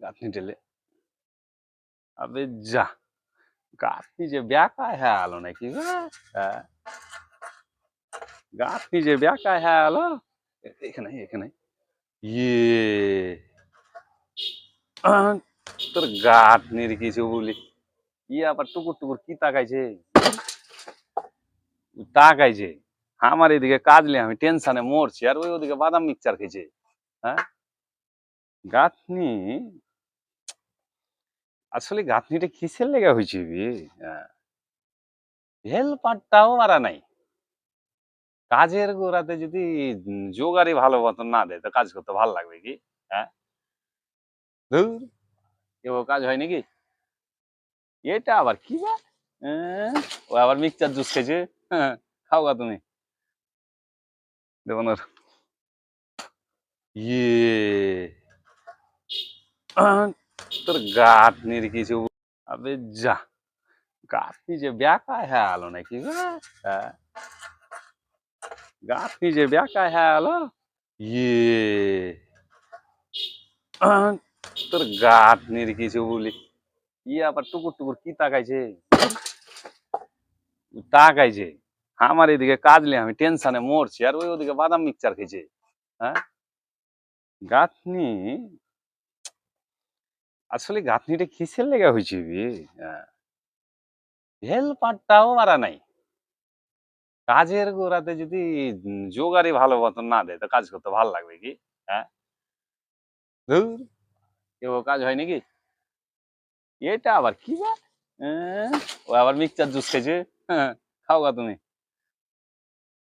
গাঁথনি ঢেলে আবে যা গাঁথনি যে ব্যাকায় হ্যাঁ আলো নাকি গো? হ্যাঁ গাঁথনি যে ব্যাকায় হ্যাঁ আলো এখানে এখানে ইয়ে আহ, তোর গাঁথনির কিছু বলি ইয়ে আবার টুকুর টুকুর কি তাকাইছে তাকাইছে আমার এদিকে কাজলে আমি টেনশনে মরছি আর ওই ওদিকে বাদাম মিক্সচার খেয়েছে। হ্যাঁ গাঁথনি আসলে গাঁথনিটা কিসের লেগে হয়েছে বে? হেল্পারটাও মারা নাই কাজের গোড়াতে যদি জোগাড়ি ভালো মতন না দেয় তো কাজ করতে ভালো লাগবে কি? হ্যাঁ ধুর, এও কাজ হয় নাকি? এটা আবার কি বা? ও আবার মিক্সচার জুস খেয়েছে। হ্যাঁ, খাও গা তুমি। দেখুন ওর ইয়ে আহ, তোর গাঁথনির কিছু আবে যা গাঁথনি যে ব্যাকায় হ্যাঁ আলো নাকি গো? হ্যাঁ গাঁথনি যে ব্যাকায় হ্যাঁ আলো ইয়ে আহ, তোর গাঁথনির কিছু বলি ইয়ে আবার টুকুর টুকুর কি তাকাইছে তাকাইছে আমার এদিকে কাজলে আমি টেনশনে মরছি আর ওই ওদিকে বাদাম মিক্সচার খেয়েছে। হ্যাঁ গাঁথনি আসলে গাঁথনিটা কিসের লেগে হয়েছে বে? হেল্পারটাও মারা নাই কাজের গোড়াতে যদি জোগাড়ি ভালো মতন না দেয় তো কাজ করতে ভালো লাগবে কি? হ্যাঁ ধুর, এও কাজ হয় নাকি? এটা আবার কি বা? ও আবার মিক্সচার জুস খেয়েছে। হ্যাঁ, খাও গা তুমি।